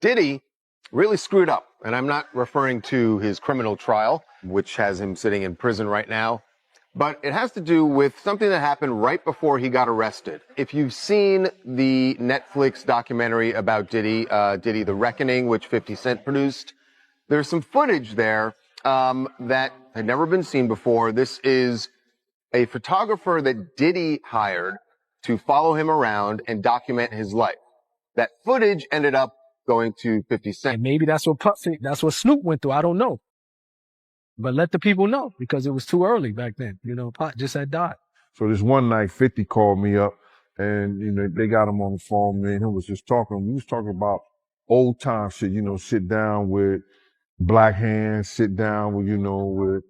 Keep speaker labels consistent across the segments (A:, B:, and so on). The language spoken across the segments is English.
A: Diddy really screwed up, and I'm not referring to his criminal trial, which has him sitting in prison right now, but it has to do with something that happened right before he got arrested. If you've seen the Netflix documentary about Diddy, Diddy The Reckoning, which 50 Cent produced, there's some footage there that had never been seen before. This is a photographer that Diddy hired to follow him around and document his life. That footage ended up going to 50 Cent.
B: And maybe that's what Snoop went through. I don't know. But let the people know, because it was too early back then. You know, Pop just had died.
C: So this one night, 50 called me up and, you know, they got him on the phone. Me and him was just talking. We was talking about old time shit, you know, sit down with Black Hands, sit down with, you know,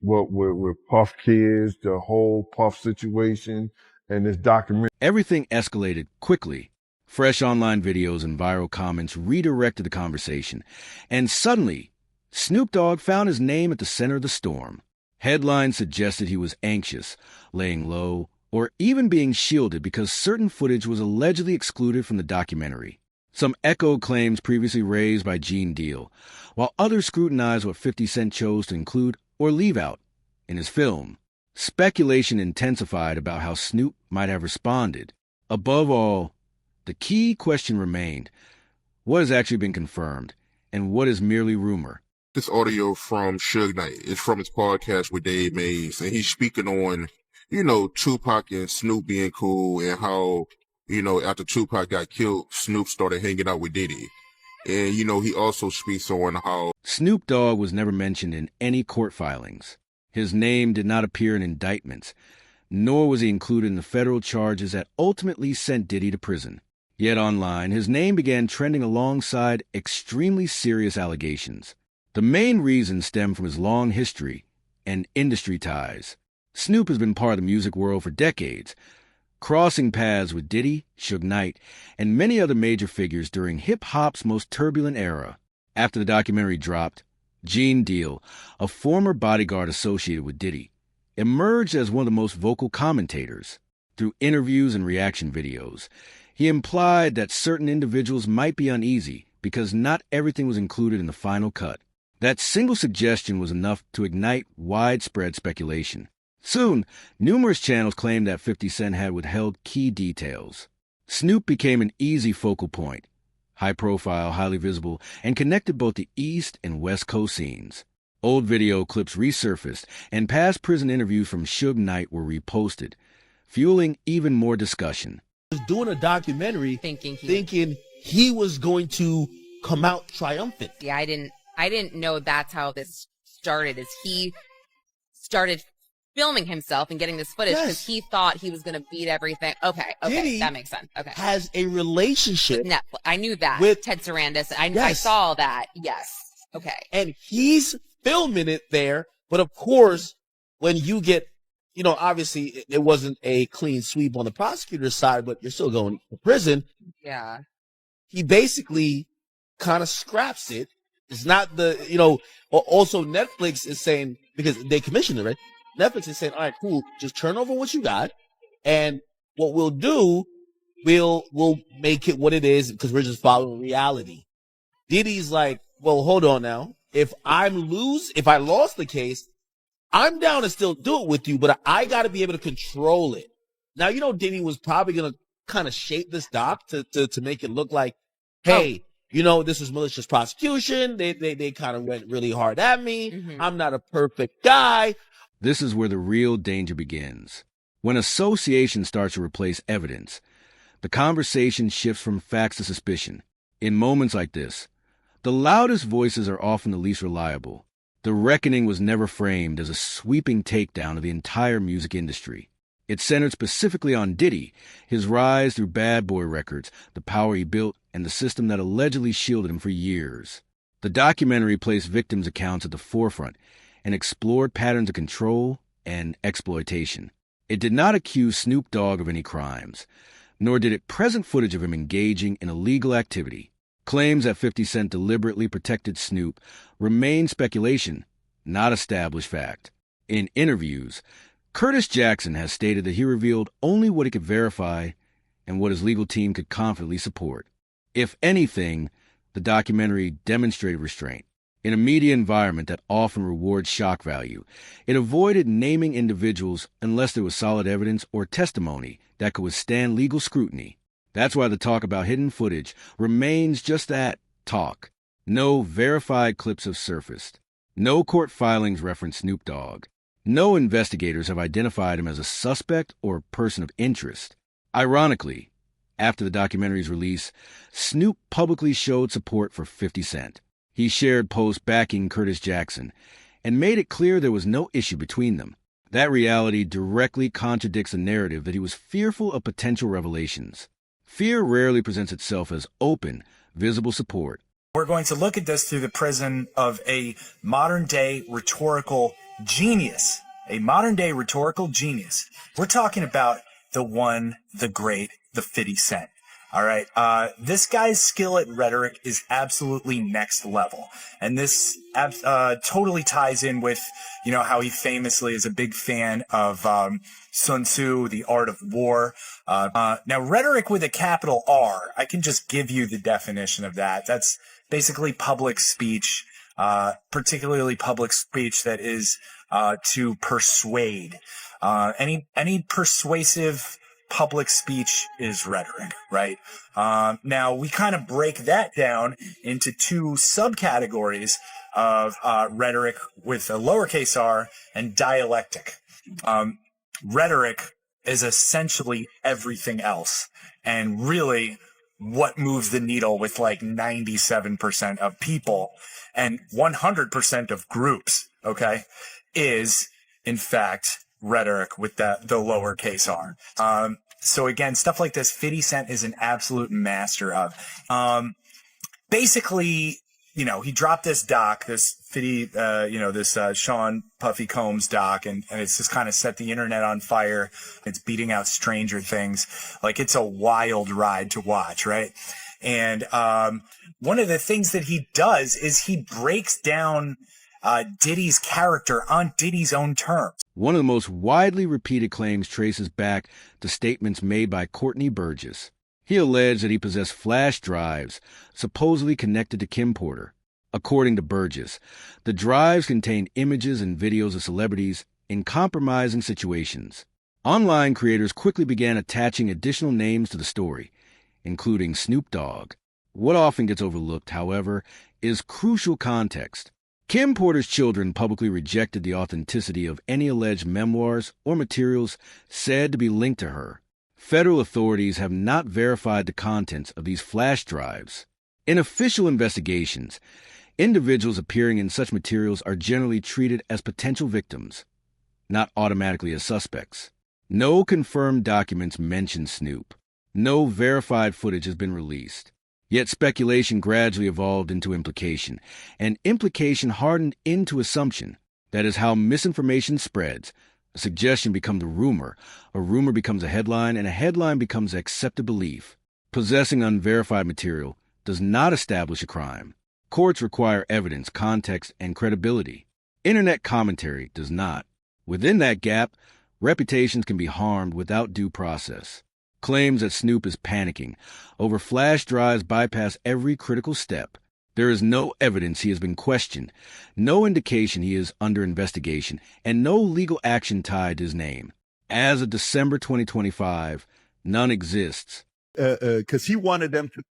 C: with Puff Kids, the whole Puff situation and this documentary.
D: Everything escalated quickly. Fresh online videos and viral comments redirected the conversation. And suddenly, Snoop Dogg found his name at the center of the storm. Headlines suggested he was anxious, laying low, or even being shielded because certain footage was allegedly excluded from the documentary. Some echoed claims previously raised by Gene Deal, while others scrutinized what 50 Cent chose to include or leave out in his film. Speculation intensified about how Snoop might have responded. Above all, the key question remained: what has actually been confirmed, and what is merely rumor?
E: This audio from Suge Knight is from his podcast with Dave Mays, and he's speaking on, you know, Tupac and Snoop being cool and how, you know, after Tupac got killed, Snoop started hanging out with Diddy. And, you know, he also speaks on how
D: Snoop Dogg was never mentioned in any court filings. His name did not appear in indictments, nor was he included in the federal charges that ultimately sent Diddy to prison. Yet online, his name began trending alongside extremely serious allegations. The main reason stemmed from his long history and industry ties. Snoop has been part of the music world for decades, crossing paths with Diddy, Suge Knight, and many other major figures during hip-hop's most turbulent era. After the documentary dropped, Gene Deal, a former bodyguard associated with Diddy, emerged as one of the most vocal commentators. Through interviews and reaction videos, he implied that certain individuals might be uneasy because not everything was included in the final cut. That single suggestion was enough to ignite widespread speculation. Soon, numerous channels claimed that 50 Cent had withheld key details. Snoop became an easy focal point, high profile, highly visible, and connected both the East and West Coast scenes. Old video clips resurfaced, and past prison interviews from Suge Knight were reposted, fueling even more discussion.
F: He was doing a documentary thinking he was going to come out triumphant.
G: Yeah, I didn't know that's how this started, is he started filming himself and getting this footage because he thought he was going to beat everything. Okay,
F: Diddy
G: that makes sense. Okay.
F: Has a relationship
G: With Netflix. I knew that.
F: with
G: Ted Sarandis. I saw that. Yes. Okay.
F: and he's filming it there. But of course, when you get, you know, obviously it wasn't a clean sweep on the prosecutor's side, but you're still going to prison.
G: Yeah.
F: He basically kind of scraps it. It's not the, you know, also Netflix is saying, because they commissioned it, right? Netflix is saying, all right, cool, just turn over what you got. And what we'll do, we'll make it what it is because we're just following reality. Diddy's like, well, hold on now. If I lost the case, I'm down to still do it with you, but I got to be able to control it. Now, you know, Diddy was probably going to kind of shape this doc to make it look like, hey, you know, this was malicious prosecution. They kind of went really hard at me.
G: Mhm.
F: I'm not a perfect guy.
D: This is where the real danger begins. When association starts to replace evidence, the conversation shifts from facts to suspicion. In moments like this, the loudest voices are often the least reliable. The Reckoning was never framed as a sweeping takedown of the entire music industry. It centered specifically on Diddy, his rise through Bad Boy Records, the power he built, and the system that allegedly shielded him for years. The documentary placed victims' accounts at the forefront and explored patterns of control and exploitation. It did not accuse Snoop Dogg of any crimes, nor did it present footage of him engaging in illegal activity. Claims that 50 Cent deliberately protected Snoop remain speculation, not established fact. In interviews, Curtis Jackson has stated that he revealed only what he could verify and what his legal team could confidently support. If anything, The documentary demonstrated restraint. In a media environment that often rewards shock value, it avoided naming individuals unless there was solid evidence or testimony that could withstand legal scrutiny. That's why the talk about hidden footage remains just that, talk. No verified clips have surfaced. No court filings reference Snoop Dogg. No investigators have identified him as a suspect or a person of interest. Ironically, after the documentary's release, Snoop publicly showed support for 50 Cent. He shared posts backing Curtis Jackson and made it clear there was no issue between them. That reality directly contradicts a narrative that he was fearful of potential revelations. Fear rarely presents itself as open, visible support.
H: We're going to look at this through the prism of a modern-day rhetorical genius. A modern-day rhetorical genius. We're talking about the one, the great, the 50 Cent. All right. This guy's skill at rhetoric is absolutely next level. And this totally ties in with, how he famously is a big fan of Sun Tzu, The Art of War. Now, rhetoric with a capital R, I can just give you the definition of that. That's basically public speech, particularly public speech that is to persuade. Any persuasive public speech is rhetoric, right? Now, we kind of break that down into two subcategories of rhetoric with a lowercase r and dialectic. Rhetoric is essentially everything else, and really what moves the needle with like 97% of people and 100% of groups, okay, is, in fact, rhetoric with the lowercase r. So again, stuff like this, 50 Cent is an absolute master of. Basically, he dropped this doc, this 50, this Sean Puffy Combs doc, and it's just kind of set the internet on fire. It's beating out Stranger Things. Like, it's a wild ride to watch, right? And one of the things that he does is he breaks down Diddy's character on Diddy's own terms.
D: One of the most widely repeated claims traces back to statements made by Courtney Burgess. He alleged that he possessed flash drives, supposedly connected to Kim Porter. According to Burgess, the drives contained images and videos of celebrities in compromising situations. Online creators quickly began attaching additional names to the story, including Snoop Dogg. What often gets overlooked, however, is crucial context. Kim Porter's children publicly rejected the authenticity of any alleged memoirs or materials said to be linked to her. Federal authorities have not verified the contents of these flash drives. In official investigations, individuals appearing in such materials are generally treated as potential victims, not automatically as suspects. No confirmed documents mention Snoop. No verified footage has been released. Yet speculation gradually evolved into implication, and implication hardened into assumption. That is how misinformation spreads. A suggestion becomes a rumor becomes a headline, and a headline becomes accepted belief. Possessing unverified material does not establish a crime. Courts require evidence, context, and credibility. Internet commentary does not. Within that gap, reputations can be harmed without due process. Claims that Snoop is panicking over flash drives bypass every critical step. There is no evidence he has been questioned, no indication he is under investigation, and no legal action tied to his name. As of December 2025, none exists.
I: Because he wanted them to,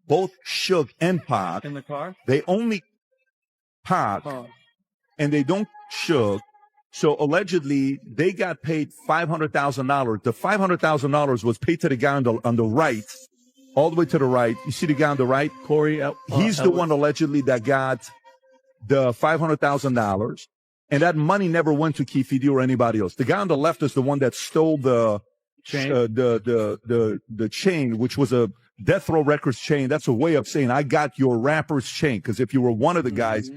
I: both Suge and Pac.
B: In the car?
I: They only Pac, and they don't Suge. So allegedly, they got paid $500,000. The $500,000 was paid to the guy on the right, all the way to the right. You see the guy on the right, Corey? He's the one allegedly that got the $500,000, and that money never went to Keefe or anybody else. The guy on the left is the one that stole the chain, the chain, which was a Death Row Records chain. That's a way of saying I got your rapper's chain, because if you were one of the guys,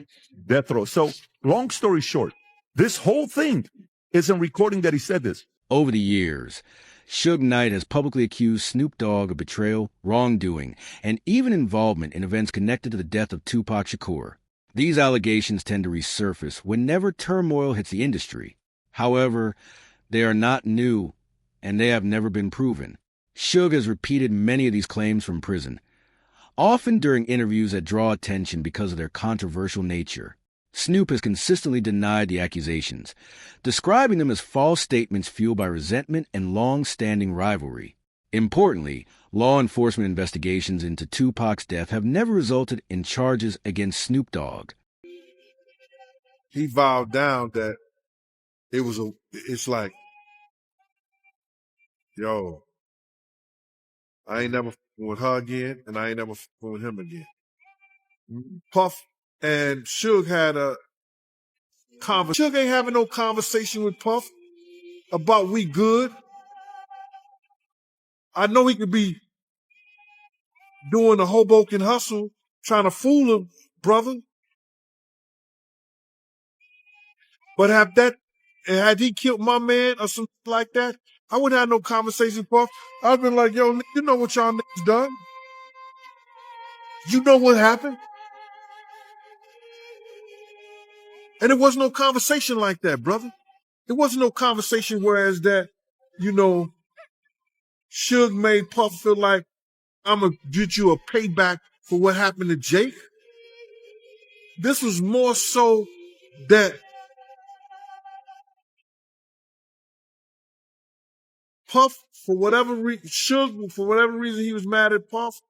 I: Death Row. So long story short, this whole thing isn't recording that he said this.
D: Over the years, Suge Knight has publicly accused Snoop Dogg of betrayal, wrongdoing, and even involvement in events connected to the death of Tupac Shakur. These allegations tend to resurface whenever turmoil hits the industry. However, they are not new, and they have never been proven. Suge has repeated many of these claims from prison. often during interviews that draw attention because of their controversial nature. Snoop has consistently denied the accusations, describing them as false statements fueled by resentment and long-standing rivalry. Importantly, law enforcement investigations into Tupac's death have never resulted in charges against Snoop Dogg.
C: He vowed down that it's like, yo, I ain't never with her again, and I ain't never with him again. Puff and Suge had a conversation. Suge ain't having no conversation with Puff about we good. I know he could be doing the Hoboken hustle, trying to fool a brother. But had he killed my man or something like that, I wouldn't have no conversation with Puff. I'd been like, yo, you know what y'all niggas done? You know what happened? And it wasn't no conversation like that, brother. It wasn't no conversation whereas that, you know, Suge made Puff feel like I'm going to get you a payback for what happened to Jake. This was more so that Puff, for whatever reason, Suge, for whatever reason, he was mad at Puff.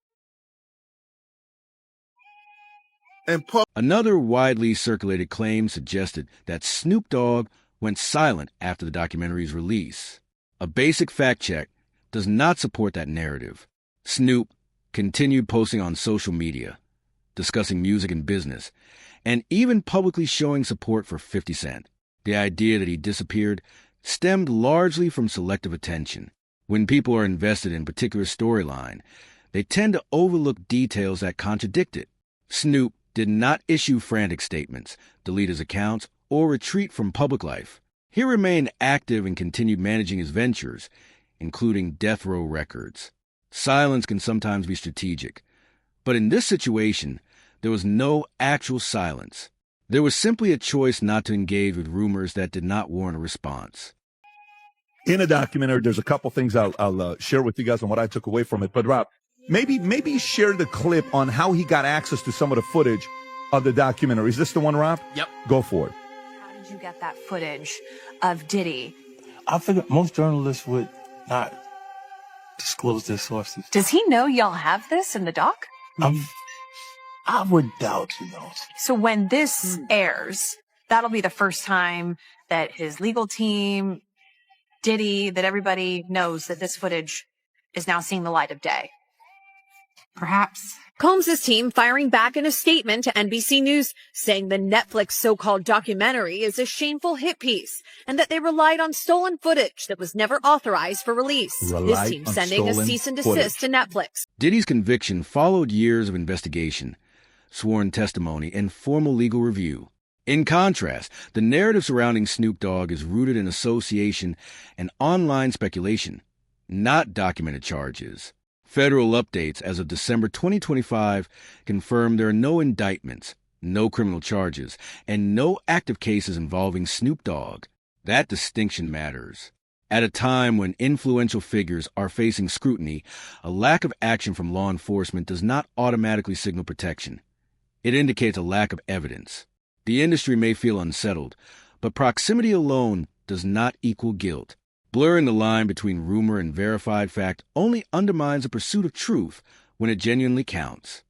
C: And Puff.
D: Another widely circulated claim suggested that Snoop Dogg went silent after the documentary's release. A basic fact check does not support that narrative. Snoop continued posting on social media, discussing music and business, and even publicly showing support for 50 Cent. The idea that he disappeared stemmed largely from selective attention. When people are invested in a particular storyline, they tend to overlook details that contradict it. Snoop did not issue frantic statements, delete his accounts, or retreat from public life. He remained active and continued managing his ventures, including Death Row Records. Silence can sometimes be strategic, but in this situation, there was no actual silence. There was simply a choice not to engage with rumors that did not warrant a response.
I: In a documentary, there's a couple things I'll share with you guys on what I took away from it. But Rob, maybe share the clip on how he got access to some of the footage of the documentary. Is this the one, Rob?
F: Yep.
I: Go for it.
J: How did you get that footage of Diddy?
K: I figured most journalists would not disclose their sources.
J: Does he know y'all have this in the doc?
K: I would doubt he knows.
J: So when this airs, that'll be the first time that his legal team, Diddy, that everybody knows that this footage is now seeing the light of day.
L: Perhaps. Combs' team firing back in a statement to NBC News, saying the Netflix so-called documentary is a shameful hit piece and that they relied on stolen footage that was never authorized for release. This team sending a cease and desist to Netflix.
D: Diddy's conviction followed years of investigation, sworn testimony, and formal legal review. In contrast, the narrative surrounding Snoop Dogg is rooted in association and online speculation, not documented charges. Federal updates as of December 2025 confirm there are no indictments, no criminal charges, and no active cases involving Snoop Dogg. That distinction matters. At a time when influential figures are facing scrutiny, a lack of action from law enforcement does not automatically signal protection. It indicates a lack of evidence. The industry may feel unsettled, but proximity alone does not equal guilt. Blurring the line between rumor and verified fact only undermines the pursuit of truth when it genuinely counts.